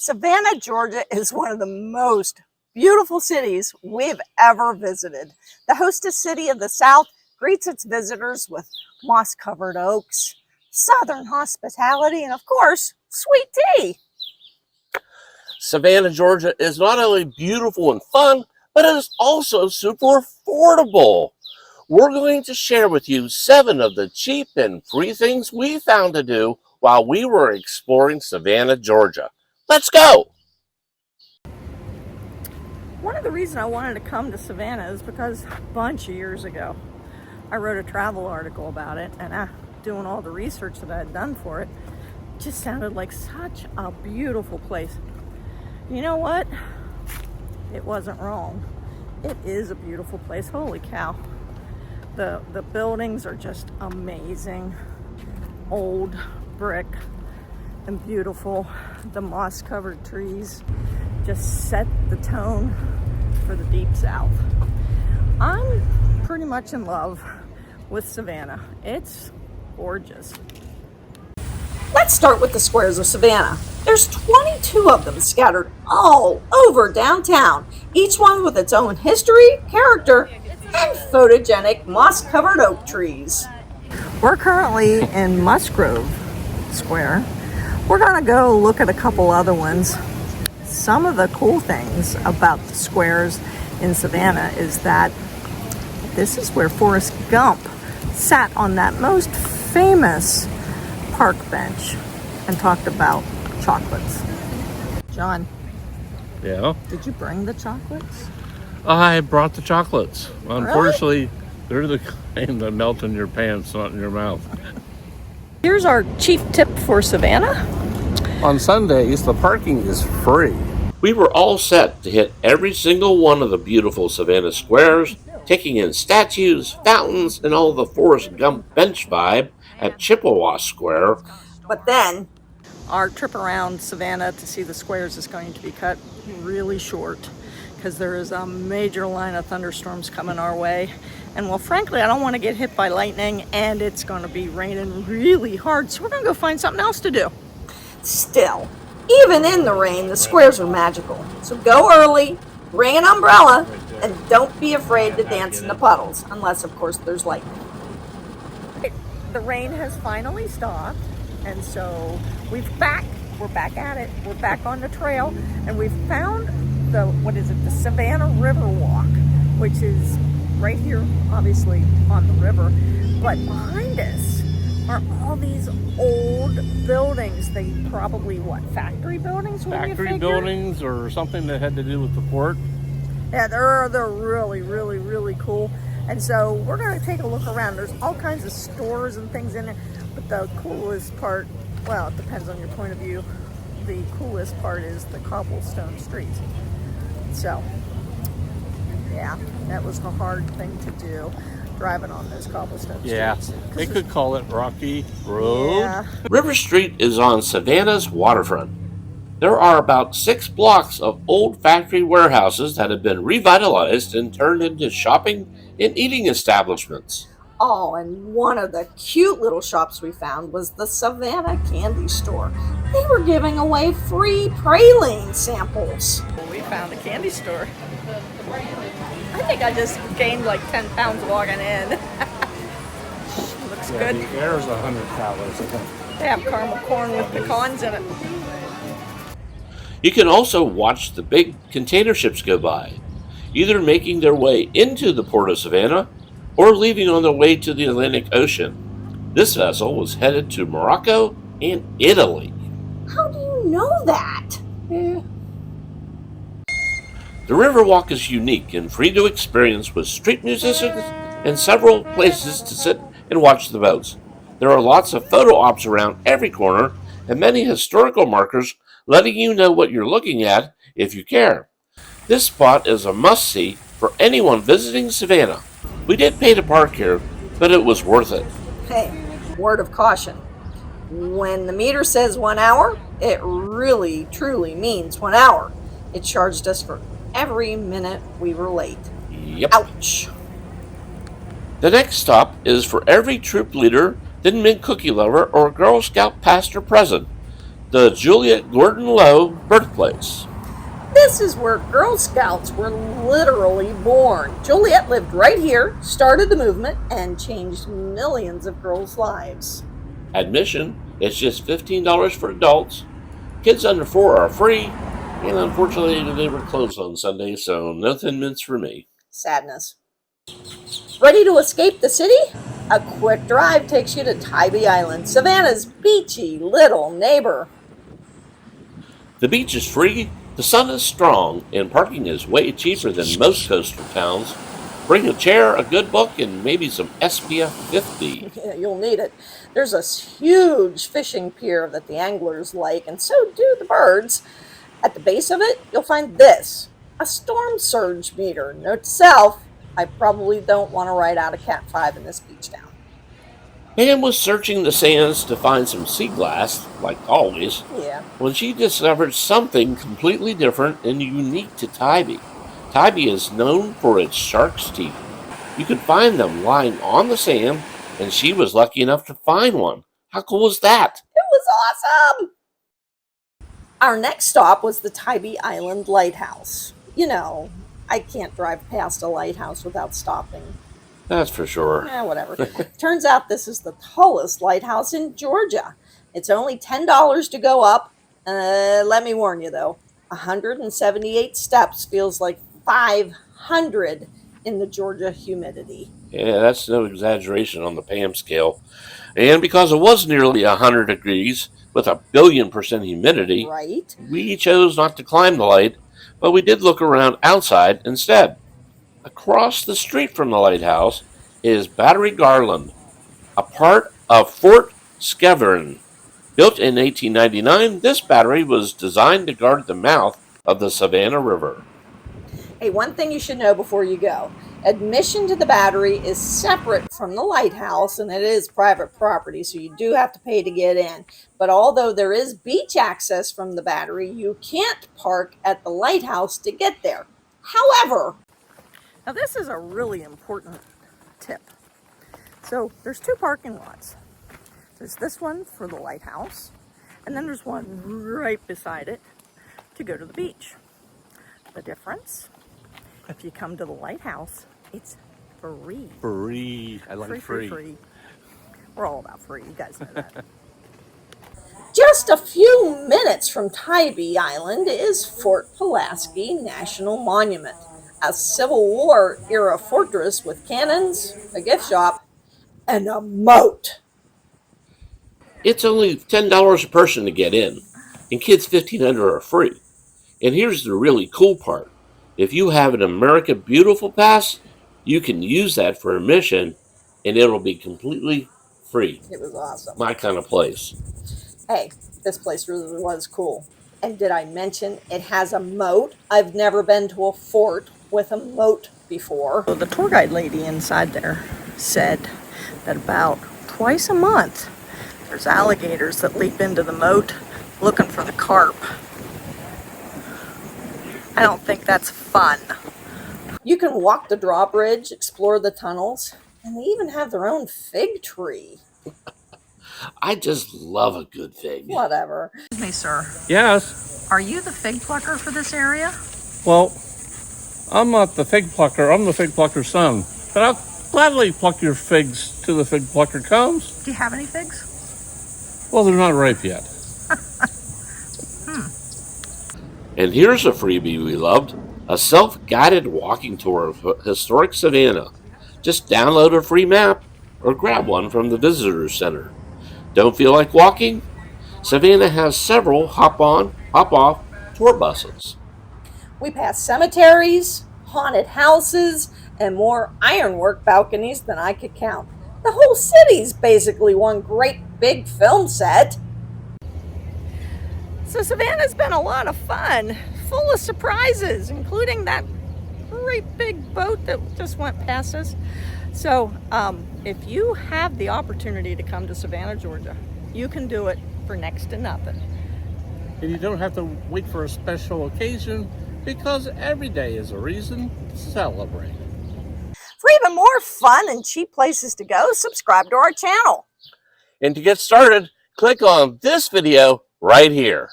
Savannah, Georgia is one of the most beautiful cities we've ever visited. The hostess city of the South greets its visitors with moss-covered oaks, Southern hospitality, and of course, sweet tea. Savannah, Georgia is not only beautiful and fun, but it is also super affordable. We're going to share with you 7 of the cheap and free things we found to do while we were exploring Savannah, Georgia. Let's go! One of the reasons I wanted to come to Savannah is because a bunch of years ago, I wrote a travel article about it, and doing all the research that I had done for it, just sounded like such a beautiful place. You know what? It wasn't wrong. It is a beautiful place. Holy cow. The buildings are just amazing. Old brick and beautiful. The moss-covered trees just set the tone for the Deep South. I'm pretty much in love with Savannah. It's gorgeous. Let's start with the squares of Savannah. There's 22 of them scattered all over downtown, each one with its own history, character, and photogenic moss-covered oak trees. We're currently in Musgrove Square. We're gonna go look at a couple other ones. Some of the cool things about the squares in Savannah is that this is where Forrest Gump sat on that most famous park bench and talked about chocolates. John. Yeah? Did you bring the chocolates? I brought the chocolates. Unfortunately, Really? they're the kind that melt in your pants, not in your mouth. Here's our chief tip for Savannah. On Sundays, the parking is free. We were all set to hit every single one of the beautiful Savannah squares, taking in statues, fountains, and all the Forrest Gump bench vibe at Chippewa Square. But then, our trip around Savannah to see the squares is going to be cut really short because there is a major line of thunderstorms coming our way. And well, frankly, I don't want to get hit by lightning, and it's going to be raining really hard, so we're going to go find something else to do. Still, even in the rain, the squares are magical. So go early, bring an umbrella, and don't be afraid to dance in the puddles, unless, of course, there's lightning. The rain has finally stopped, and so we're back at it. We're back on the trail, and we've found the Savannah River Walk, which is right here, obviously, on the river. But behind us are all these old buildings. They probably, factory buildings? Factory buildings or something that had to do with the port. Yeah, they're really, really, really cool. And so we're going to take a look around. There's all kinds of stores and things in it. But the coolest part, well, it depends on your point of view. The coolest part is the cobblestone streets. So, yeah, that was the hard thing to do, driving on those cobblestone streets. Yeah, they could call it Rocky Road. Yeah. River Street is on Savannah's Waterfront. There are about 6 blocks of old factory warehouses that have been revitalized and turned into shopping and eating establishments. Oh, and one of the cute little shops we found was the Savannah Candy Store. They were giving away free praline samples. We found a candy store. I think I just gained like 10 pounds walking in. Looks good. The air is 100 calories, I think. They have caramel corn with pecans in it. You can also watch the big container ships go by, either making their way into the port of Savannah or leaving on their way to the Atlantic Ocean. This vessel was headed to Morocco and Italy. How do you know that? The Riverwalk is unique and free to experience with street musicians and several places to sit and watch the boats. There are lots of photo ops around every corner and many historical markers letting you know what you're looking at if you care. This spot is a must-see for anyone visiting Savannah. We did pay to park here, but it was worth it. Hey, word of caution. When the meter says 1 hour, it really, truly means 1 hour. It charged us for every minute we were late. Yep. Ouch. The next stop is for every troop leader, Thin Mint cookie lover, or Girl Scout past or present. the Juliette Gordon Low Birthplace. This is where Girl Scouts were literally born. Juliette lived right here, started the movement, and changed millions of girls' lives. Admission is just $15 for adults. Kids under 4 are free, and unfortunately they were closed on Sunday, so no Thin Mints for me. Sadness. Ready to escape the city? A quick drive takes you to Tybee Island, Savannah's beachy little neighbor. The beach is free, the sun is strong, and parking is way cheaper than most coastal towns. Bring a chair, a good book, and maybe some SPF 50. Yeah, you'll need it. There's a huge fishing pier that the anglers like, and so do the birds. At the base of it, you'll find this, a storm surge meter. Note to self, I probably don't want to ride out a Cat 5 in this beach town. Pam was searching the sands to find some sea glass, like always, Yeah. when she discovered something completely different and unique to Tybee. Tybee is known for its shark's teeth. You could find them lying on the sand, and she was lucky enough to find one. How cool was that? It was awesome! Our next stop was the Tybee Island Lighthouse. You know, I can't drive past a lighthouse without stopping. That's for sure. Whatever. Turns out this is the tallest lighthouse in Georgia. It's only $10 to go up. Let me warn you, though. 178 steps feels like 500 in the Georgia humidity. Yeah, that's no exaggeration on the Pam scale. And because it was nearly 100 degrees with a billion% humidity, Right? we chose not to climb the light, but we did look around outside instead. Across the street from the lighthouse is Battery Garland, a part of Fort Skeverin. Built in 1899, this battery was designed to guard the mouth of the Savannah River. Hey, one thing you should know before you go. Admission to the battery is separate from the lighthouse, and it is private property, so you do have to pay to get in. But although there is beach access from the battery, you can't park at the lighthouse to get there. However, now this is a really important tip. So there's two parking lots. There's this one for the lighthouse, and then there's one right beside it to go to the beach. The difference, if you come to the lighthouse, it's free. Free. I like Free. We're all about free. You guys know that. Just a few minutes from Tybee Island is Fort Pulaski National Monument, a Civil War era fortress with cannons, a gift shop, and a moat. It's only $10 a person to get in, and kids 15 under are free. And here's the really cool part. If you have an America Beautiful Pass, you can use that for admission, and it'll be completely free. It was awesome. My kind of place. Hey, this place really was cool. And did I mention it has a moat? I've never been to a fort with a moat before. So the tour guide lady inside there said that about twice a month, there's alligators that leap into the moat looking for the carp. I don't think that's fun. You can walk the drawbridge, explore the tunnels, and they even have their own fig tree. I just love a good fig. Whatever. Excuse me, sir. Yes. Are you the fig plucker for this area? Well, I'm not the fig plucker. I'm the fig plucker's son. But I'll gladly pluck your figs till the fig plucker comes. Do you have any figs? Well, they're not ripe yet. And here's a freebie we loved. A self-guided walking tour of historic Savannah. Just download a free map or grab one from the visitor center. Don't feel like walking? Savannah has several hop-on, hop-off tour buses. We passed cemeteries, haunted houses, and more ironwork balconies than I could count. The whole city's basically one great big film set. So Savannah's been a lot of fun, full of surprises, including that great big boat that just went past us. So if you have the opportunity to come to Savannah, Georgia, you can do it for next to nothing. And you don't have to wait for a special occasion because every day is a reason to celebrate. For even more fun and cheap places to go, subscribe to our channel. And to get started, click on this video right here.